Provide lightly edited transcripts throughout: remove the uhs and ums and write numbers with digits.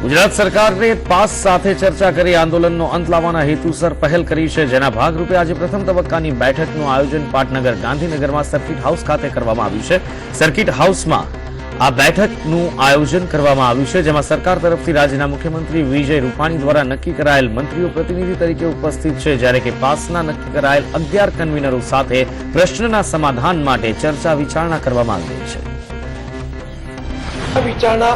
ગુજરાત સરકારે પાસ સાથે ચર્ચા કરી આંદોલનનો અંત લાવવાના હેતુસર પહેલ કરી છે, જેના ભાગરૂપે આજે પ્રથમ તબક્કાની બેઠકનું આયોજન પાટનગર ગાંધીનગરમાં સર્કિટ હાઉસ ખાતે કરવામાં આવ્યું છે। સર્કિટ હાઉસમાં આ બેઠકનું આયોજન કરવામાં આવ્યું છે, જેમાં સરકાર તરફથી રાજ્યના મુખ્યમંત્રી વિજય રૂપાણી દ્વારા નક્કી કરાયેલ મંત્રીઓ પ્રતિનિધિ તરીકે ઉપસ્થિત છે, જ્યારે કે પાસના નક્કી કરાયેલ 11 કન્વીનરો સાથે પ્રશ્નના સમાધાન માટે ચર્ચા વિચારણા કરવામાં આવી છે। વિચારણા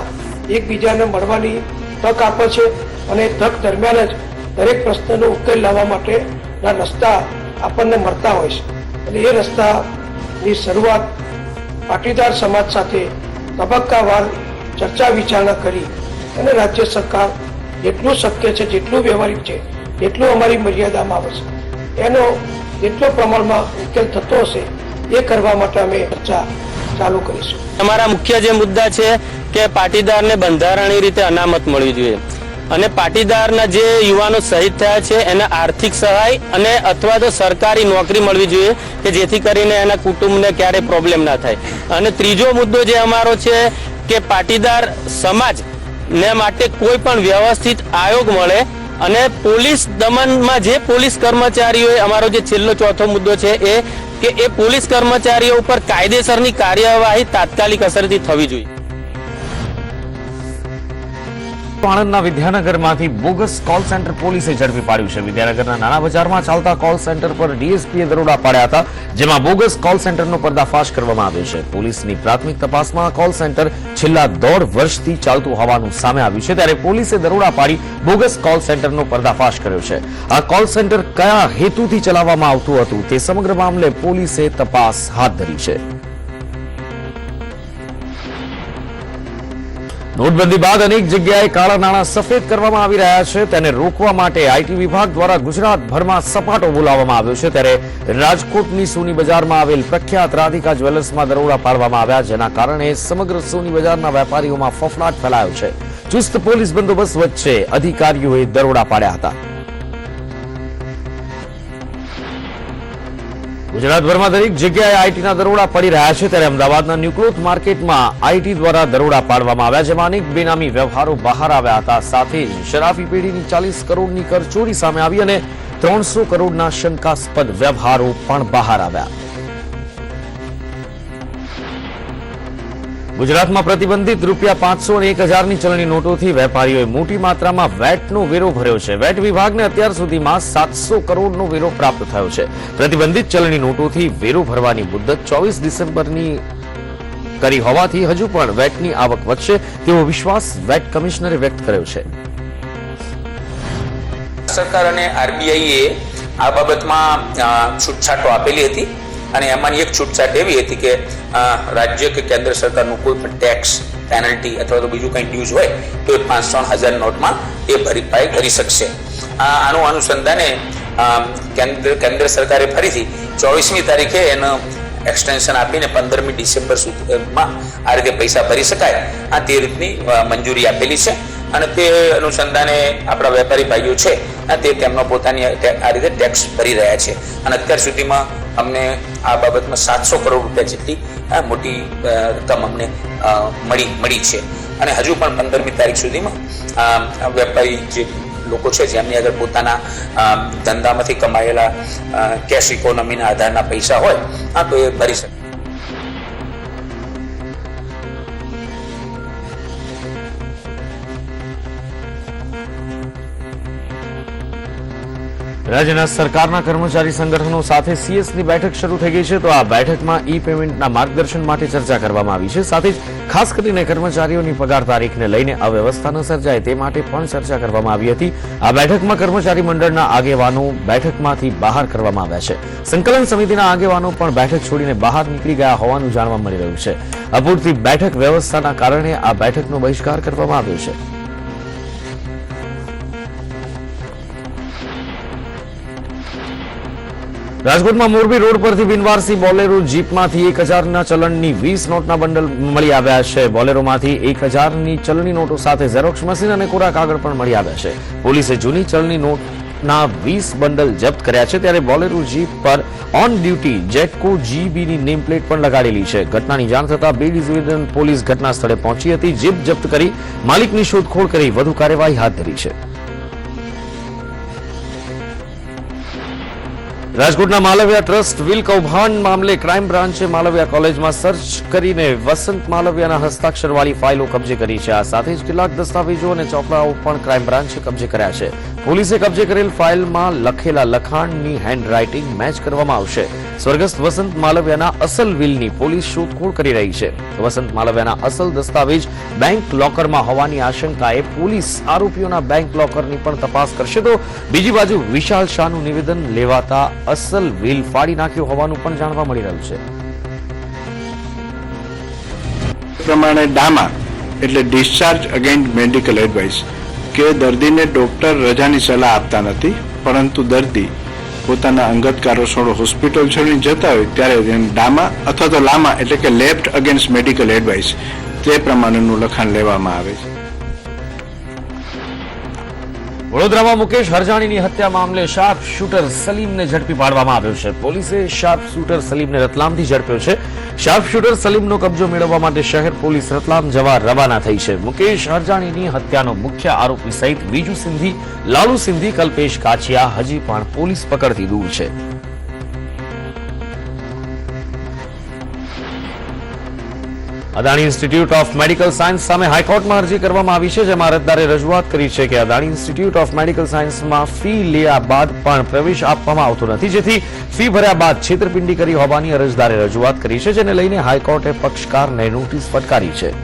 એકબીજાને મળવાની તક આપે છે અને તક દરમિયાન જ દરેક પ્રશ્નનો ઉકેલ લાવવા માટેના રસ્તા આપણને મળતા હોય છે અને એ રસ્તાની શરૂઆત પાટીદાર સમાજ સાથે તબક્કાવાર ચર્ચા વિચારણા કરી અને રાજ્ય સરકાર જેટલું શક્ય છે, જેટલું વ્યવહારિક છે, જેટલું અમારી મર્યાદામાં આવે છે એનો જેટલો પ્રમાણમાં ઉકેલ થતો હશે એ કરવા માટે અમે ચર્ચા ચાલુ કરીશું। અમારા મુખ્ય જે મુદ્દા છે કે પાટીદારને બંધારણીય રીતે અનામત મળવી જોઈએ અને પાટીદારના જે યુવાનો શહીદ થયા છે એને આર્થિક સહાય અને અથવા તો સરકારી નોકરી મળવી જોઈએ કે જેથી કરીને એના કુટુંબને ક્યારેય પ્રોબ્લેમ ના થાય। અને ત્રીજો મુદ્દો જે અમારો છે કે પાટીદાર સમાજને માટે કોઈ પણ વ્યવસ્થિત આયોગ મળે અને પોલીસ દમનમાં જે પોલીસ કર્મચારીઓએ અમારો જે છેલ્લો ચોથો મુદ્દો છે એ પોલીસ કર્મચારીઓ ઉપર કાયદેસરની કાર્યવાહી તાત્કાલિક અસરથી થવી જોઈએ। આણંદના વિદ્યાનગરમાંથી બોગસ કોલ સેન્ટર પોલીસે ઝડપી પાડ્યું છે। વિદ્યાનગરના નાના બજારમાં ચાલતા કોલ સેન્ટર પર ડીએસપીએ દરોડા પાડ્યા હતા, જેમાં બોગસ કોલ સેન્ટરનો પર્દાફાશ કરવામાં આવ્યો છે। પોલીસની પ્રાથમિક તપાસમાં કોલ સેન્ટર છેલ્લા 1.5 વર્ષથી ચાલતું હોવાનું સામે આવ્યું છે, ત્યારે પોલીસે દરોડા પાડી બોગસ કોલ સેન્ટરનો પર્દાફાશ કર્યો છે। આ કોલ સેન્ટર કયા હેતુથી ચલાવવામાં આવતું હતું તે સમગ્ર મામલે પોલીસે તપાસ હાથ ધરી છે। નોટબંધી બાદ અનેક જગ્યાએ કાળા નાણાં સફેદ કરવામાં આવી રહ્યા છે, તેને રોકવા માટે આઈટી વિભાગ દ્વારા ગુજરાતભરમાં સપાટો બોલાવવામાં આવ્યો છે। ત્યારે રાજકોટની સોની બજારમાં આવેલ પ્રખ્યાત રાધિકા જ્વેલર્સમાં દરોડા પાડવામાં આવ્યા, જેના કારણે સમગ્ર સોની બજારના વેપારીઓમાં ફફડાટ ફેલાયો છે। ચુસ્ત પોલીસ બંદોબસ્ત વચ્ચે અધિકારીઓએ દરોડા પાડ્યા હતા। ગુજરાતભરમાં દરેક જગ્યાએ આઈટીના દરોડા પડી રહ્યા છે, ત્યારે અમદાવાદના ન્યુક્લોથ માર્કેટમાં આઈટી દ્વારા દરોડા પાડવામાં આવ્યા, જેમાં અનેક બેનામી વ્યવહારો બહાર આવ્યા હતા। સાથે જ શરાફી પેઢીની 40 કરોડની કરચોરી સામે આવી અને 300 કરોડના શંકાસ્પદ વ્યવહારો પણ બહાર આવ્યા। ગુજરાતમાં પ્રતિબંધિત ₹500 અને 1000ની ચલણી નોટોથી વેપારીઓએ મોટી માત્રામાં વેટનો વેરો ભર્યો છે। વેટ વિભાગને અત્યાર સુધીમાં 700 કરોડનો વેરો પ્રાપ્ત થયો છે। પ્રતિબંધિત ચલણી નોટોથી વેરો ભરવાની મુદત 24 ડિસેમ્બરની કરી હોવાથી હજુ પણ વેટની આવક વધશે તેવો વિશ્વાસ વેટ કમિશનરે વ્યક્ત કર્યો છે। સરકાર અને આરબીઆઈએ આ બાબતમાં છૂટછાટો આપેલી હતી અને એમાંની એક છૂટછાટ એવી હતી કે રાજ્ય કે કેન્દ્ર સરકારનું કોઈ પણ ટેક્સ, પેનલ્ટી અથવા તો બીજું કંઈ ડ્યુઝ હોય તો એ 500,000 નોટમાં એ ભરપાઈ કરી શકશે। આનું અનુસંધાને કેન્દ્ર સરકારે ફરીથી 24મી તારીખે એનો એક્સટેન્શન આપીને 15મી ડિસેમ્બર સુધીમાં આ રીતે પૈસા ભરી શકાય તે રીતની મંજૂરી આપેલી છે અને તે અનુસંધાને આપણા વેપારી ભાઈઓ છે તે તેમનો પોતાની આ રીતે ટેક્સ ભરી રહ્યા છે અને અત્યાર સુધીમાં અમને આ બાબતમાં 700 કરોડ રૂપિયા જેટલી મોટી રકમ અમને મળી છે અને હજુ પણ 15મી તારીખ સુધીમાં વેપારી જે લોકો છે જેમની આગળ પોતાના ધંધામાંથી કમાયેલા કેશ ઇકોનોમીના આધારના પૈસા હોય તો એ ભરી શકે। રાજ્યના સરકારના કર્મચારી સંગઠનો સાથે સીએસની બેઠક શરૂ થઈ ગઈ છે, તો આ બેઠકમાં ઈ પેમેન્ટના માર્ગદર્શન માટે ચર્ચા કરવામાં આવી છે। સાથે જ ખાસ કરીને કર્મચારીઓની પગાર તારીખને લઈને અવ્યવસ્થા ન સર્જાય તે માટે પણ ચર્ચા કરવામાં આવી હતી। આ બેઠકમાં કર્મચારી મંડળના આગેવાનો બેઠકમાંથી બહાર કરવામાં આવ્યા છે। સંકલન સમિતિના આગેવાનો પણ બેઠક છોડીને બહાર નીકળી ગયા હોવાનું જાણવા મળી રહ્યું છે। અપૂરતી બેઠક વ્યવસ્થાના કારણે આ બેઠકનો બહિષ્કાર કરવામાં આવ્યો છે। રાજકોટમાં મોરબી રોડ પરથી બિનવારસી બોલેરો જીપમાંથી 1000ના ચલણની 20 નોટના બંડલ મળી આવ્યા છે। બોલેરોમાંથી 1000ની ચલણી નોટો સાથે ઝેરોક્સ મશીન અને કોરા કાગળ પણ મળી આવ્યા છે। પોલીસે જૂની ચલણી નોટ નોટના 20 બંડલ જપ્ત કર્યા છે, ત્યારે બોલેરો જીપ પર ઓન ડ્યુટી જેટકો જીબીની નેમ પ્લેટ પણ લગાડેલી છે. ઘટનાની જાણ થતાં B ડિવિઝન પોલીસ ઘટના સ્થળે પહોંચી હતી. જીપ જપ્ત કરી માલિકની શોધખોળ કરી વધુ કાર્યવાહી હાથ ધરી છે. રાજકોટના માલવિયા ટ્રસ્ટ વિલ કૌભાંડ મામલે ક્રાઇમ બ્રાન્ચે માલવિયા કોલેજમાં સર્ચ કરીને વસંત માલવિયાના હસ્તાક્ષરવાળી ફાઇલો કબજે કરી છે. આ સાથે જ કેટલાક દસ્તાવેજો અને ચોપડાઓ પણ ક્રાઇમ બ્રાન્ચે કબજે કર્યા છે. પોલીસે કબજે કરેલ ફાઇલમાં લખેલા લખાણની હેન્ડરાઇટિંગ મેચ કરવામાં આવશે. સ્વર્ગસ્થ વસંત માલવિયાના અસલ વિલની પોલીસ શોધખોળ કરી રહી છે. વસંત માલવિયાના અસલ દસ્તાવેજ બેંક લોકરમાં હોવાની આશંકાએ પોલીસ આરોપીઓના બેંક લોકરની પણ તપાસ કરશે. તો બીજી બાજુ વિશાલ શાહનું નિવેદન લેવાતા અસલ વિલ ફાડી નાખ્યો હોવાનું પણ જાણવા મળી રહ્યું છે. પ્રમાણે ડામા એટલે ડિસ્ચાર્જ અગેન્સ્ટ મેડિકલ એડવાઇસ કે દર્દીને ડોક્ટર રજાની સલાહ આપતા નથી, પરંતુ દર્દી પોતાના અંગત કારણોસર હોસ્પિટલ છોડીને જતા હોય ત્યારે ડામા અથવા તો લામા એટલે કે લેફ્ટ અગેન્સ્ટ મેડિકલ એડવાઇસ તે પ્રમાણેનું લખાણ લેવામાં આવે છે. વડોદરામાં મુકેશ હરજાણીની હત્યા મામલે શાર્પ શૂટર સલીમને ઝડપી પાડવામાં આવ્યો છે. પોલીસે શાર્પ શૂટર સલીમને રતલામથી ઝડપ્યો છે. શાર્પ શૂટર સલીમનો કબજો મેળવવા માટે શહેર પોલીસ રતલામ જવા રવાના થઈ છે. મુકેશ હરજાણીની હત્યાનો મુખ્ય આરોપી સહિત બીજુ સિંધી, લાલુ સિંધી, કલ્પેશ કાછિયા હજી પણ પોલીસ પકડથી દૂર છે. Adani institute of medical science સામે હાઈકોર્ટમાં અરજી કરવામાં આવી છે, જેમાં અરજદારે રજૂઆત કરી છે કે અદાણી ઇન્સ્ટિટ્યૂટ ઓફ મેડિકલ સાયન્સમાં ફી લેયા બાદ પણ પ્રવેશ આપવામાં આવતો નથી, જેથી ફી ભર્યા બાદ છેતરપિંડી કરી હોવાની અરજદારે રજૂઆત કરી છે, જેને લઈને હાઈકોર્ટે પક્ષકારને નોટિસ ફટકારી છે.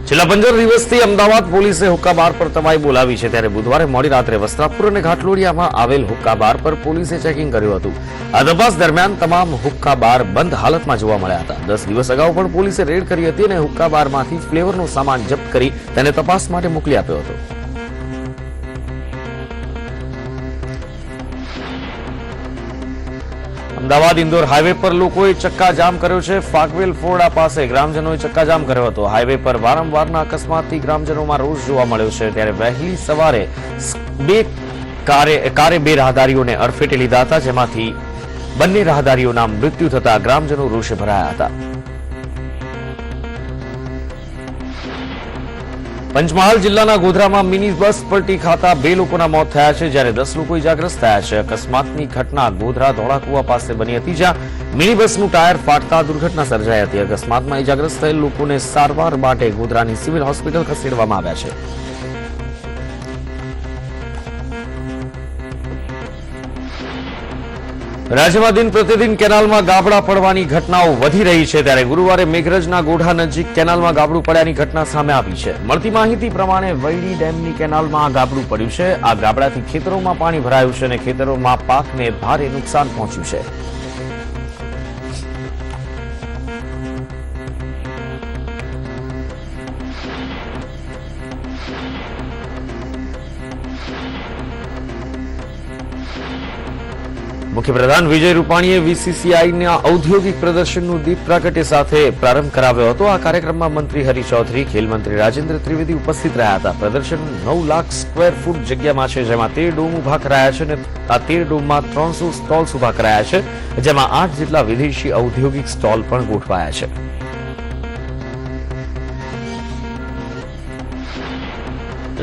છેલ્લા 15 દિવસથી અમદાવાદ પોલીસે હુક્કા બાર પર તવાઈ બોલાવી છે, ત્યારે બુધવારે મોડી રાત્રે વસ્ત્રાપુર અને ઘાટલોડિયામાં આવેલ હુક્કા બાર પર પોલીસે ચેકિંગ કર્યું હતું. આ તપાસ દરમિયાન તમામ હુક્કા બાર બંધ હાલતમાં જોવા મળ્યા હતા. 10 દિવસ અગાઉ પણ પોલીસે રેડ કરી હતી અને હુક્કા બારમાંથી ફ્લેવરનો સામાન જપ્ત કરી તેને તપાસ માટે મોકલી આપ્યો હતો. અમદાવાદ ઇન્દોર હાઈવે પર લોકોએ ચક્કાજામ કર્યો છે. ફાગવેલ ફોરડા પાસે ગ્રામજનોએ ચક્કાજામ કર્યો હતો. હાઈવે પર વારંવારના અકસ્માતથી ગ્રામજનોમાં રોષ જોવા મળ્યો છે, ત્યારે વહેલી સવારે કારે બે રાહદારીઓને અડફેટે લીધા હતા, જેમાંથી બંને રાહદારીઓના મૃત્યુ થતા ગ્રામજનો રોષે ભરાયા હતા. પંચમહાલ જિલ્લાના ગોધરામાં મિની બસ પલટી ખાતા 2 લોકોના મોત થયા છે, જ્યારે 10 લોકો ઇજાગ્રસ્ત થયા છે. અકસ્માતની ઘટના ગોધરા ધોળાકુવા પાસે બની હતી, જ્યાં મિની બસનું ટાયર ફાટતા દુર્ઘટના સર્જાઈ હતી. અકસ્માતમાં ઇજાગ્રસ્ત થયેલ લોકોને સારવાર માટે ગોધરાની સિવિલ હોસ્પિટલ ખસેડવામાં આવ્યા છે. રાજ્યમાં દિન પ્રતિદિન કેનાલમાં ગાબડા પડવાની ઘટનાઓ વધી રહી છે, ત્યારે ગુરુવારે મેઘરજના ગોઢા નજીક કેનાલમાં ગાબડું પડ્યાની ઘટના સામે આવી છે. મળતી માહિતી પ્રમાણે વૈડી ડેમની કેનાલમાં આ ગાબડું પડ્યું છે. આ ગાબડાથી ખેતરોમાં પાણી ભરાયું છે અને ખેતરોમાં પાકને ભારે નુકસાન પહોંચ્યું છે. મુખ્યપ્રધાન વિજય રૂપાણીએ VCCIના ઔદ્યોગિક પ્રદર્શનનું દીપ પ્રાગટ્ય સાથે પ્રારંભ કરાવ્યો હતો. આ કાર્યક્રમમાં મંત્રી હરી ચૌધરી, ખેલ મંત્રી રાજેન્દ્ર ત્રિવેદી ઉપસ્થિત રહ્યા હતા. પ્રદર્શન 9 લાખ સ્ક્વેર ફૂટ જગ્યામાં છે, જેમાં 13 ડોમ ઉભા કરાયા છે અને આ 13 ડોમમાં 300 સ્ટોલ્સ ઉભા કરાયા છે, જેમાં 8 જેટલા વિદેશી ઔદ્યોગિક સ્ટોલ પણ ગોઠવાયા છે.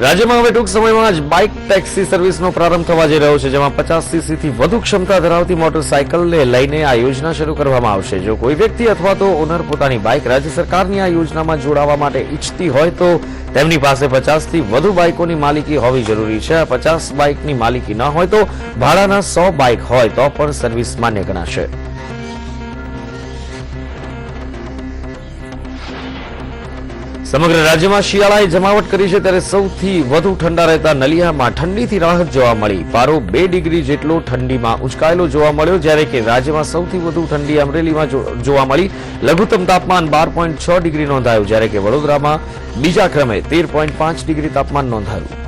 રાજ્યમાં હવે ટૂંક સમયમાં જ બાઇક ટેક્સી સર્વિસનો પ્રારંભ થવા જઈ રહ્યો છે, જેમાં 50 સીસીથી વધુ ક્ષમતા ધરાવતી મોટરસાયકલને લઈને આ યોજના શરૂ કરવામાં આવશે. જો કોઈ વ્યક્તિ અથવા તો ઓનર પોતાની બાઇક રાજ્ય સરકારની આ યોજનામાં જોડાવા માટે ઈચ્છતી હોય તો તેમની પાસે 50થી વધુ બાઇકોની માલિકી હોવી જરૂરી છે. 50 બાઇકની માલિકી ન હોય તો ભાડાના 100 બાઇક હોય તો પણ સર્વિસ માન્ય ગણાશે. સમગ્ર રાજ્યમાં શિયાળાએ જમાવટ કરી છે, ત્યારે સૌથી વધુ ઠંડા રહેતા નલિયામાં ઠંડીથી રાહત જોવા મળી. પારો 2 ડિગ્રી જેટલો ઠંડીમાં ઉંચકાયેલો જોવા મળ્યો, જ્યારે કે રાજ્યમાં સૌથી વધુ ઠંડી અમરેલીમાં જોવા મળી. લઘુત્તમ તાપમાન 12.6 ડિગ્રી નોંધાયું, જ્યારે કે વડોદરામાં બીજા ક્રમે 13.5 ડિગ્રી તાપમાન નોંધાયું.